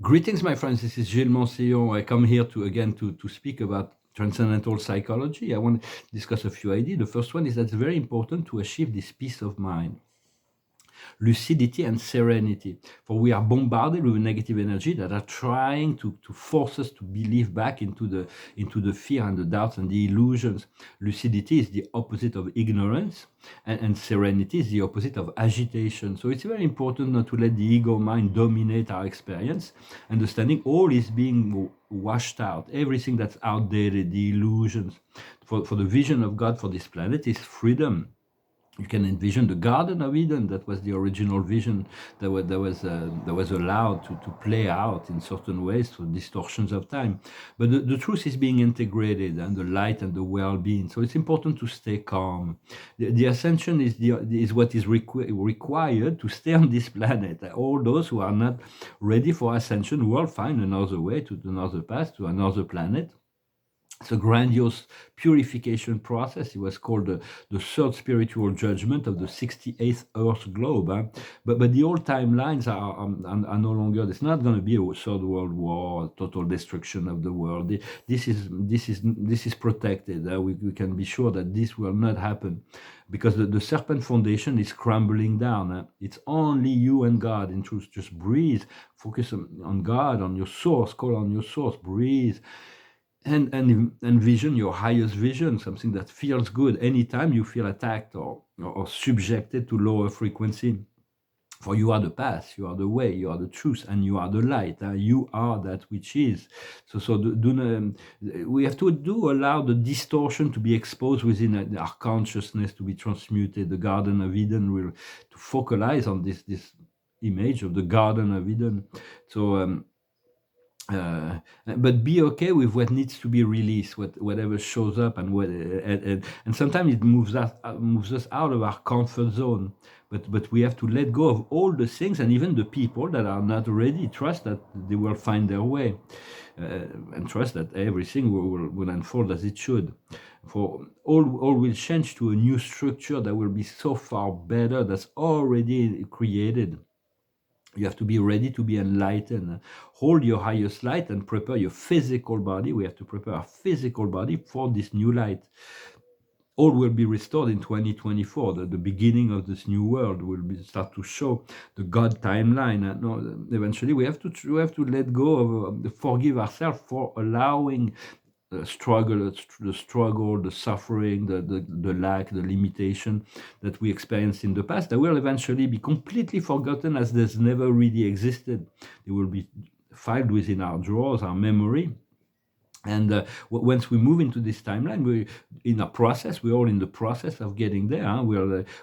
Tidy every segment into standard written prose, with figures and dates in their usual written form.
Greetings, my friends. This is Gilles Monsillon. I come here to speak about transcendental psychology. I want to discuss a few ideas. The first one is that it's very important to achieve this peace of mind, lucidity and serenity. For we are bombarded with negative energy that are trying to force us to believe back into the fear and the doubts and the illusions. Lucidity is the opposite of ignorance, and serenity is the opposite of agitation. So it's very important not to let the ego mind dominate our experience. Understanding all is being washed out, everything that's outdated, the illusions. For the vision of God for this planet is freedom. You can envision the Garden of Eden. That was the original vision that was allowed to play out in certain ways through distortions of time. But the truth is being integrated, and the light and the well-being. So it's important to stay calm. The ascension is what is required to stay on this planet. All those who are not ready for ascension will find another way, to another path, to another planet. It's a grandiose purification process. It was called the third spiritual judgment of the 68th Earth globe. But the old timelines are no longer. There's not going to be a third world war, total destruction of the world. This is protected. We can be sure that this will not happen, because the serpent foundation is crumbling down. It's only you and God in truth. Just breathe. Focus on God, on your source. Call on your source. Breathe. And envision your highest vision, something that feels good anytime you feel attacked or subjected to lower frequency. For you are the path, you are the way, you are the truth, and you are the light. You are that which is. We have to allow the distortion to be exposed within our consciousness, to be transmuted. The Garden of Eden will to focalize on this image of the Garden of Eden. But be okay with what needs to be released, whatever shows up, and sometimes it moves us out of our comfort zone. But we have to let go of all the things, and even the people that are not ready. Trust that they will find their way, and trust that everything will unfold as it should. For all will change to a new structure that will be so far better, that's already created. You have to be ready to be enlightened. Hold your highest light and prepare your physical body. We have to prepare our physical body for this new light. All will be restored in 2024. The beginning of this new world will start to show the God timeline. Eventually, we have to let go of forgive ourselves for allowing the struggle, the suffering, the lack, the limitation that we experienced in the past. They will eventually be completely forgotten, as there's never really existed. They will be filed within our drawers, our memory. And once we move into this timeline, we're in a process. We're all in the process of getting there.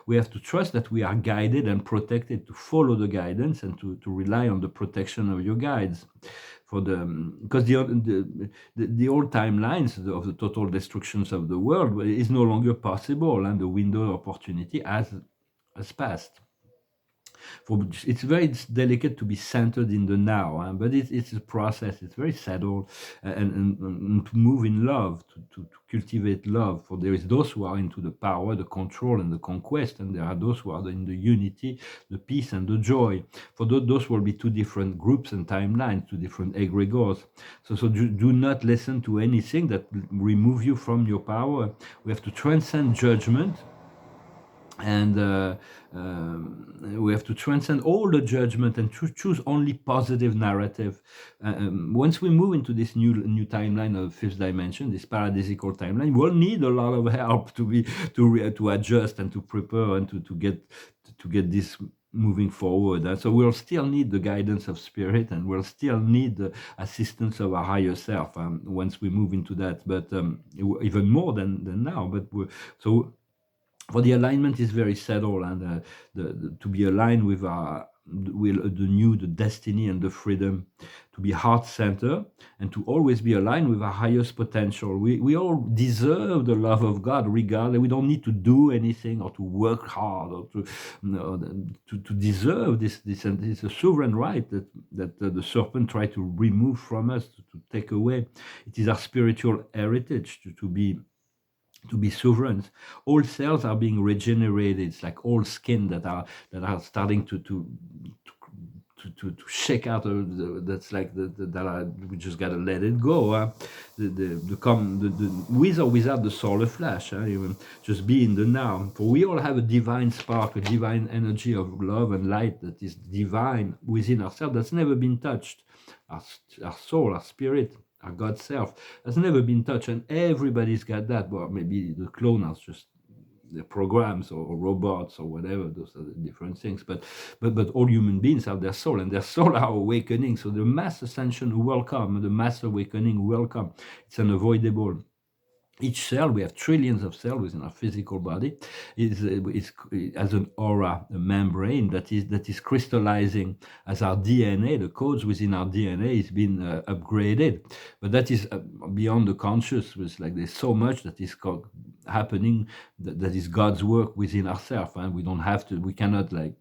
We have to trust that we are guided and protected, to follow the guidance and to rely on the protection of your guides. Because the old timelines of the total destructions of the world is no longer possible, and the window of opportunity has passed. It's very delicate to be centered in the now, but it's a process. It's very settled, and to move in love, to cultivate love. For there is those who are into the power, the control, and the conquest, and there are those who are in the unity, the peace, and the joy. For those will be two different groups and timelines, two different egregores. So do not listen to anything that remove you from your power. We have to transcend judgment, and we have to transcend all the judgment and choose only positive narrative. Once we move into this new timeline of fifth dimension, this paradisical timeline, we'll need a lot of help to adjust and to prepare and to get this moving forward. So we'll still need the guidance of spirit, and we'll still need the assistance of our higher self once we move into that, but even more than now. For the alignment is very settled, and to be aligned with the destiny and the freedom, to be heart center, and to always be aligned with our highest potential. We all deserve the love of God, regardless. We don't need to do anything or to work hard or to deserve this. And it's a sovereign right that the serpent tried to remove from us, to take away. It is our spiritual heritage to be sovereign. All cells are being regenerated. It's like all skin that are starting to to shake out that's like we just gotta let it go. The with or without the solar flash, even just be in the now. For we all have a divine spark, a divine energy of love and light that is divine within ourselves, that's never been touched. Our soul, our spirit, our God self has never been touched, and everybody's got that. Well, maybe the clone has just the programs or robots or whatever, those are the different things, but all human beings have their soul, and their soul are awakening. So the mass ascension will come, the mass awakening will come. It's unavoidable. Each cell, we have trillions of cells within our physical body, is as an aura, a membrane that is crystallizing as our DNA. The codes within our DNA is being upgraded, but that is beyond the conscious. It's like there's so much that is happening that is God's work within ourselves, and we don't have to. We cannot like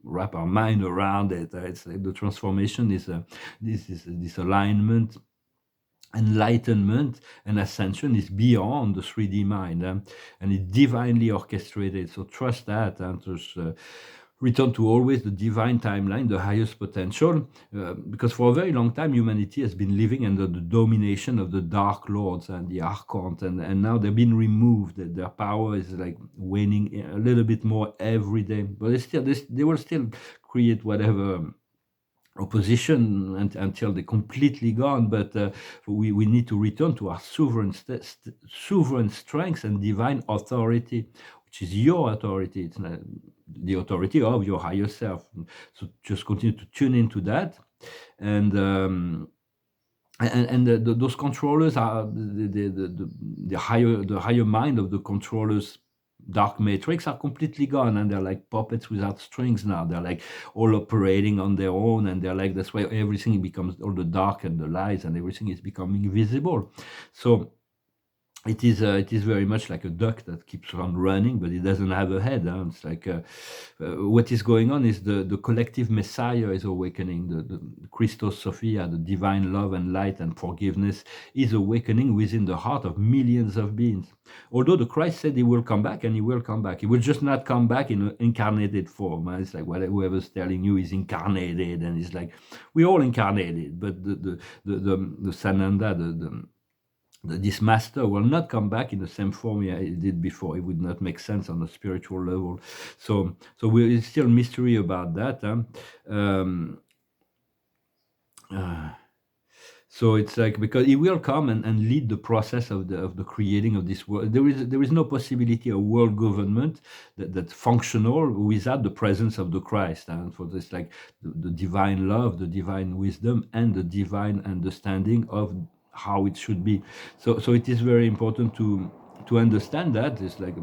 wrap our mind around it. It's like the transformation is this alignment, enlightenment, and ascension is beyond the 3D mind, and it's divinely orchestrated. So trust that, and just return to always the divine timeline, the highest potential, because for a very long time humanity has been living under the domination of the dark lords and the archons, and now they've been removed. Their power is like waning a little bit more every day, but they will still create whatever opposition until they're completely gone. But we need to return to our sovereign strength and divine authority, which is your authority. It's not the authority of your higher self. So just continue to tune into that, and those controllers are the higher mind of the controllers. Dark matrix are completely gone, and they're like puppets without strings now. They're like all operating on their own, and they're like, that's why everything becomes, all the dark and the lies and everything is becoming visible. So it is very much like a duck that keeps on running, but it doesn't have a head. It's like what is going on is the collective Messiah is awakening. The Christos Sophia, the divine love and light and forgiveness, is awakening within the heart of millions of beings. Although the Christ said he will come back, and he will come back. He will just not come back in an incarnated form. It's like whoever's telling you is incarnated, and it's like we're all incarnated, but the Sananda, this master will not come back in the same form he did before. It would not make sense on a spiritual level. So it's still mystery about that. So it's like, because he will come and lead the process of the creating of this world. There is no possibility of world government that's functional without the presence of the Christ. And for this, like the divine love, the divine wisdom, and the divine understanding of how it should be. So it is very important to understand that. It's like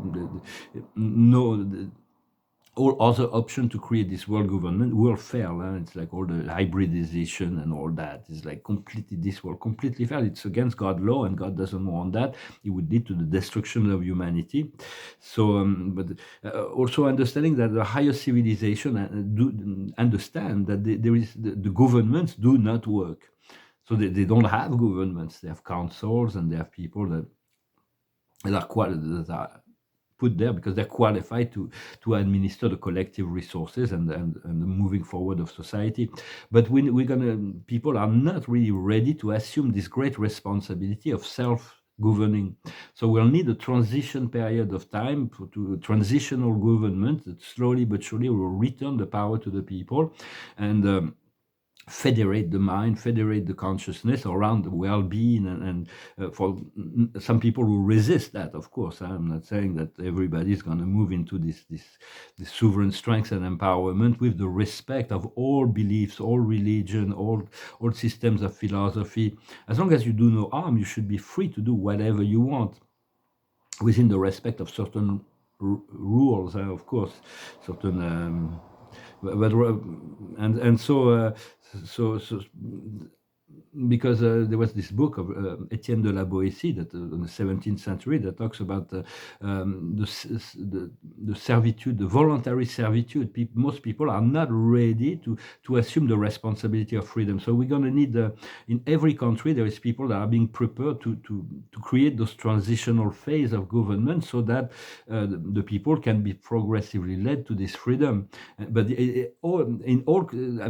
all other option to create this world government will fail. It's like all the hybridization and all that is like completely, this will completely fail. It's against God's law, and God doesn't want that. It would lead to the destruction of humanity. So, but also understanding that the higher civilization do understand that there is the governments do not work. So they don't have governments. They have councils, and they have people that are put there because they're qualified to administer the collective resources and the moving forward of society. But people are not really ready to assume this great responsibility of self-governing. So we'll need a transition period of time to a transitional government that slowly but surely will return the power to the people, and federate the mind, federate the consciousness around the well-being, and for some people who resist that, of course. I'm not saying that everybody's going to move into this sovereign strength and empowerment with the respect of all beliefs, all religion, all systems of philosophy. As long as you do no harm, you should be free to do whatever you want within the respect of certain rules, of course, certain. So because there was this book of Etienne de la Boétie that in the 17th century that talks about the servitude, the voluntary servitude. Most people are not ready to assume the responsibility of freedom. So we're going to need in every country there is people that are being prepared to create those transitional phase of government so that the people can be progressively led to this freedom. But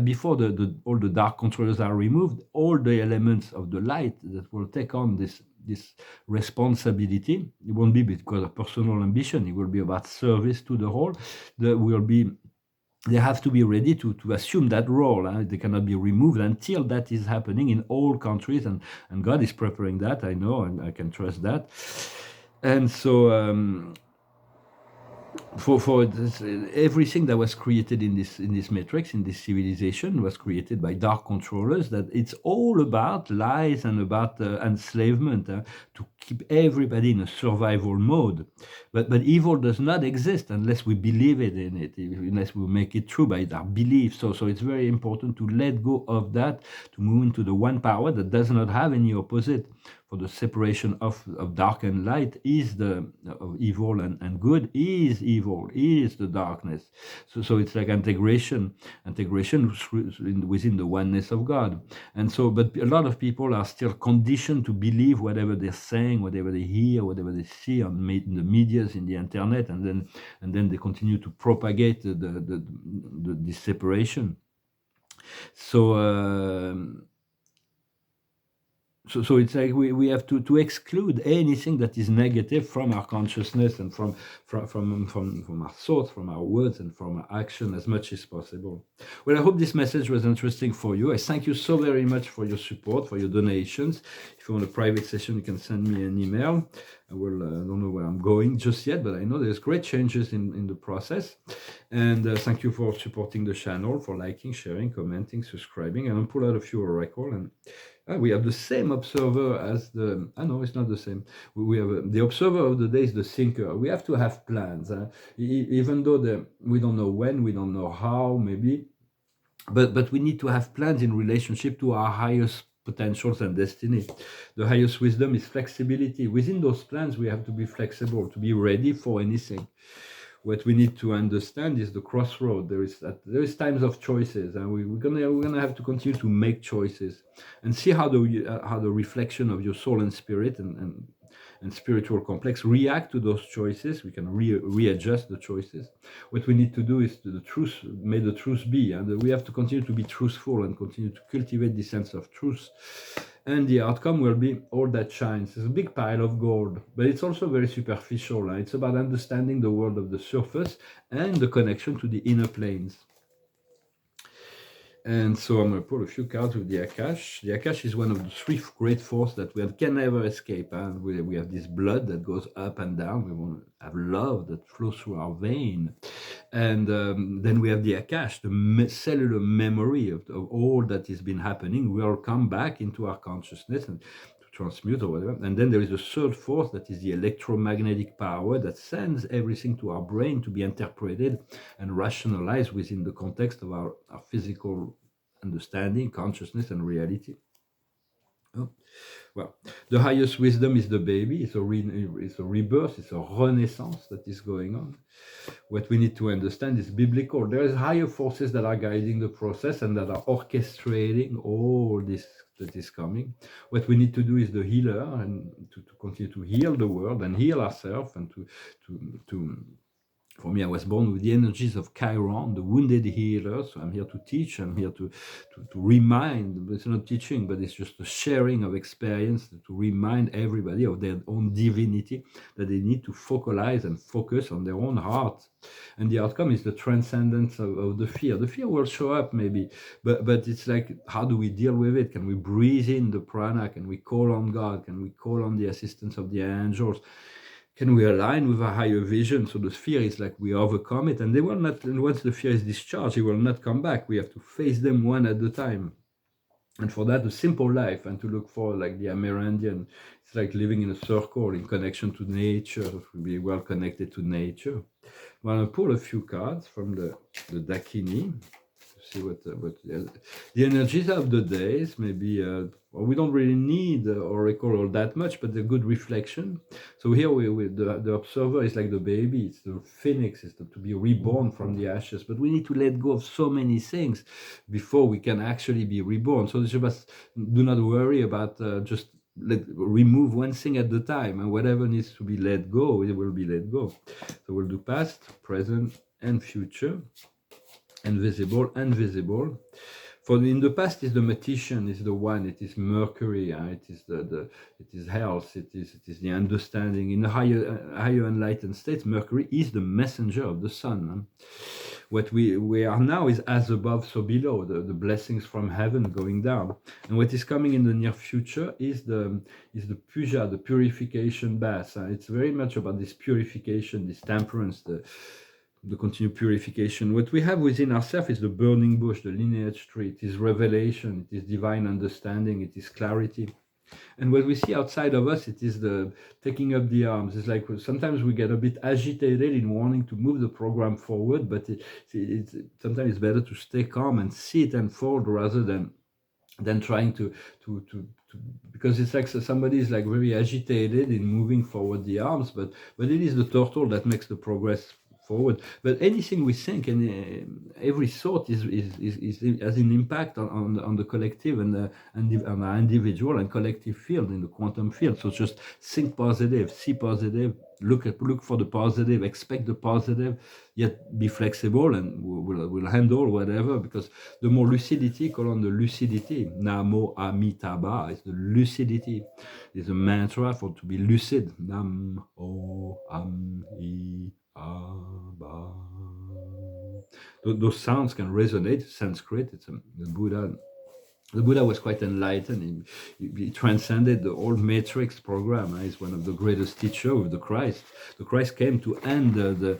before all the dark controllers are removed, all the elements of the light that will take on this responsibility, it won't be because of personal ambition, it will be about service to the whole. They have to be ready to assume that role. They cannot be removed until that is happening in all countries, and God is preparing that. I know, and I can trust that. And so for this, everything that was created in this matrix, in this civilization, was created by dark controllers. That it's all about lies and about enslavement to keep everybody in a survival mode. But evil does not exist unless we believe in it, unless we make it true by our belief. So it's very important to let go of that, to move into the one power that does not have any opposite. For the separation of dark and light is of evil and good is evil, is the darkness. So it's like integration within the oneness of God. And so, but a lot of people are still conditioned to believe whatever they're saying, whatever they hear, whatever they see in the medias, in the internet, and then they continue to propagate this separation. So it's like we have to exclude anything that is negative from our consciousness and from our thoughts, from our words, and from our action as much as possible. Well, I hope this message was interesting for you. I thank you so very much for your support, for your donations. If you want a private session, you can send me an email. I don't know where I'm going just yet, but I know there's great changes in the process. And thank you for supporting the channel, for liking, sharing, commenting, subscribing. And I'll pull out a few oracle. And we have the same observer as no, it's not the same. We have the observer of the day is the thinker. We have to have plans, even though we don't know when, we don't know how, maybe. But we need to have plans in relationship to our highest potentials and destiny. The highest wisdom is flexibility. Within those plans, we have to be flexible, to be ready for anything. What we need to understand is the crossroad. There is times of choices, and we're gonna have to continue to make choices and see how the reflection of your soul and spirit and spiritual complex react to those choices. We can readjust the choices. What we need to do is may the truth be, and we have to continue to be truthful and continue to cultivate the sense of truth. And the outcome will be all that shines. It's a big pile of gold, but it's also very superficial. It's about understanding the world of the surface and the connection to the inner planes. And so I'm going to pull a few cards with the Akash. The Akash is one of the three great forces that we can never escape. And we have this blood that goes up and down. We want to have love that flows through our vein. And then we have the Akash, the cellular memory of all that has been happening. Will come back into our consciousness and transmute or whatever. And then there is a third force that is the electromagnetic power that sends everything to our brain to be interpreted and rationalized within the context of our physical understanding, consciousness, and reality. Oh. Well, the highest wisdom is the baby. It's a rebirth. It's a renaissance that is going on. What we need to understand is biblical. There is higher forces that are guiding the process and that are orchestrating all this that is coming. What we need to do is the healer, and to continue to heal the world and heal ourselves, and to for me, I was born with the energies of Chiron, the wounded healer. So I'm here to teach. I'm here to remind. It's not teaching, but it's just a sharing of experience to remind everybody of their own divinity, that they need to focalize and focus on their own heart. And the outcome is the transcendence of the fear. The fear will show up maybe, but it's like, how do we deal with it? Can we breathe in the prana? Can we call on God? Can we call on the assistance of the angels? Can we align with a higher vision? So the fear is like we overcome it, and they will not. And once the fear is discharged, it will not come back. We have to face them one at a time. And for that, a simple life, and to look for, like the Amérindian, it's like living in a circle in connection to nature, to be well connected to nature. Well, I'll pull a few cards from the Dakini to see what the energies of the days. Maybe well, we don't really need oracle all that much, but the good reflection. So here the observer is like the baby. It's the phoenix, is to be reborn from the ashes. But we need to let go of so many things before we can actually be reborn. So the Shabbat, do not worry about just remove one thing at the time, and whatever needs to be let go, it will be let go. So we'll do past, present, and future, and visible and visible. For in the past is the magician, is the one. It is Mercury. It is it is health. It is the understanding. In the higher enlightened states, Mercury is the messenger of the sun. What we are now is as above, so below. The blessings from heaven going down. And what is coming in the near future is the puja, the purification bath. It's very much about this purification, this temperance, the continued purification. What we have within ourselves is the burning bush, the lineage tree. It is revelation, it is divine understanding, it is clarity. And what we see outside of us, it is the taking up the arms. It's like sometimes we get a bit agitated in wanting to move the program forward, but sometimes it's better to stay calm and see it unfold rather than trying to because it's like somebody is like very agitated in moving forward the arms, but it is the turtle that makes the progress forward. But anything we think and every thought is has an impact on the collective and on our individual and collective field in the quantum field. So just think positive, see positive, look for the positive, expect the positive, yet be flexible, and we'll handle whatever, because the more lucidity, call on the lucidity. Namo Amitabha is the lucidity. It's a mantra for to be lucid. Nam O Am I Abba. Those sounds can resonate. Sanskrit. It's the Buddha. The Buddha was quite enlightened. He transcended the old matrix program. He's one of the greatest teachers of the Christ. The Christ came to end to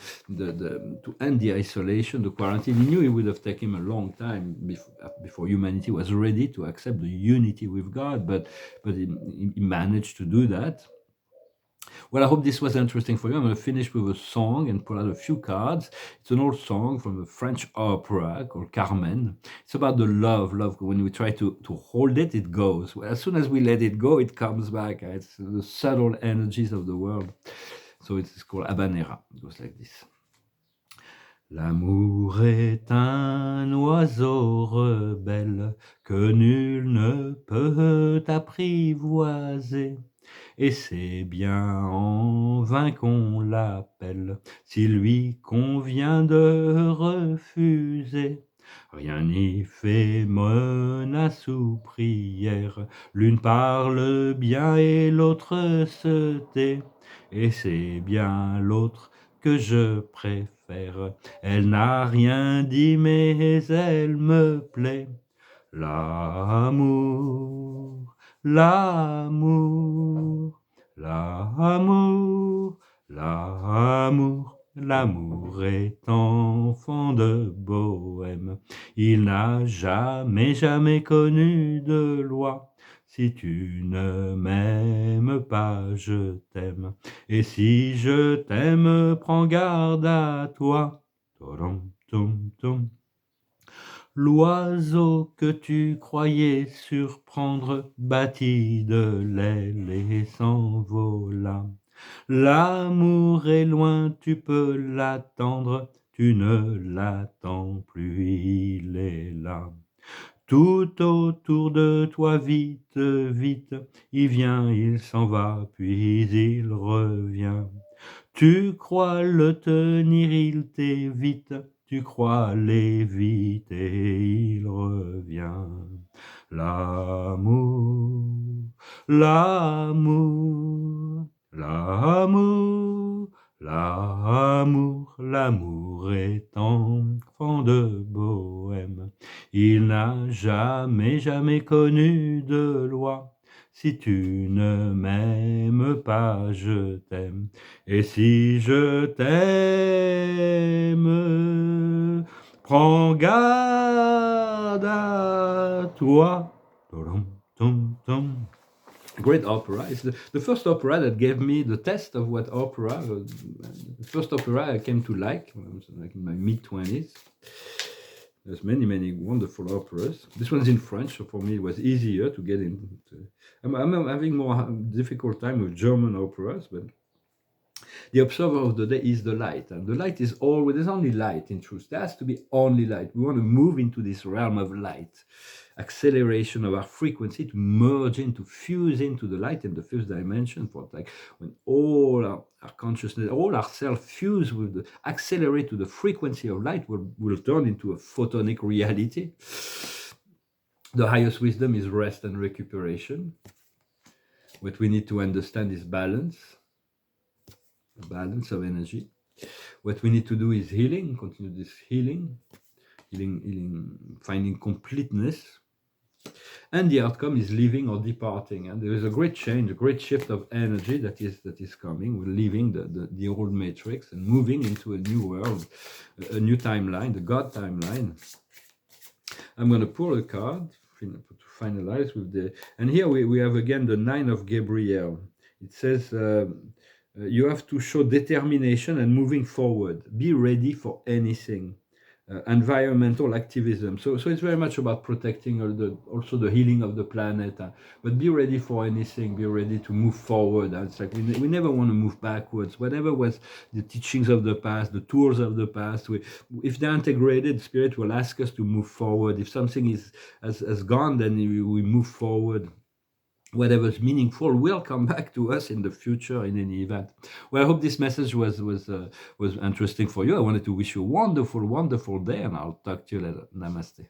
end the isolation, the quarantine. He knew it would have taken him a long time before humanity was ready to accept the unity with God, but he managed to do that. Well, I hope this was interesting for you. I'm going to finish with a song and pull out a few cards. It's an old song from a French opera called Carmen. It's about the love. When we try to hold it, it goes. Well, as soon as we let it go, it comes back. It's the subtle energies of the world. So it's called Habanera. It goes like this. L'amour est un oiseau rebelle que nul ne peut apprivoiser. Et c'est bien en vain qu'on l'appelle, s'il lui convient de refuser. Rien n'y fait menace ou prière, l'une parle bien et l'autre se tait, et c'est bien l'autre que je préfère. Elle n'a rien dit mais elle me plaît. L'amour, l'amour, l'amour, l'amour, l'amour est enfant de bohème. Il n'a jamais connu de loi. Si tu ne m'aimes pas, je t'aime. Et si je t'aime, prends garde à toi. Tom, tom, tom. L'oiseau que tu croyais surprendre battit de l'aile et s'envola. L'amour est loin, tu peux l'attendre, tu ne l'attends plus, il est là. Tout autour de toi, vite, vite, il vient, il s'en va, puis il revient. Tu crois le tenir, il t'évite, tu crois l'éviter, il revient. L'amour, l'amour, l'amour, l'amour, l'amour est enfant de bohème. Il n'a jamais connu de loi. Si tu ne m'aimes pas, je t'aime. Et si je t'aime, prends garde à toi. Great opera. It's the first opera that gave me the test of what opera, the first opera I came to like when I was like in my mid-20s. There's many wonderful operas. This one's in French, so for me it was easier to get into. I'm having more difficult time with German operas, but the observer of the day is the light, and the light is always, there's only light in truth. There has to be only light. We want to move into this realm of light, acceleration of our frequency to merge into, fuse into the light in the fifth dimension. For like when all our consciousness, all our self fuse with the, accelerate to the frequency of light, will turn into a photonic reality. The highest wisdom is rest and recuperation. What we need to understand is balance, a balance of energy. What we need to do is healing, continue this healing, finding completeness. And the outcome is leaving or departing. And there is a great change, a great shift of energy that is coming. We're leaving the old matrix and moving into a new world, a new timeline, the God timeline. I'm going to pull a card to finalize with the, and here we have again the 9 of Gabriel. It says, you have to show determination and moving forward. Be ready for anything. Environmental activism. So it's very much about protecting also the healing of the planet. But be ready for anything. Be ready to move forward. It's like we never want to move backwards. Whatever was the teachings of the past, the tools of the past, if they're integrated, Spirit will ask us to move forward. If something has gone, then we move forward. Whatever's meaningful will come back to us in the future in any event. Well, I hope this message was interesting for you. I wanted to wish you a wonderful day, and I'll talk to you later. Namaste.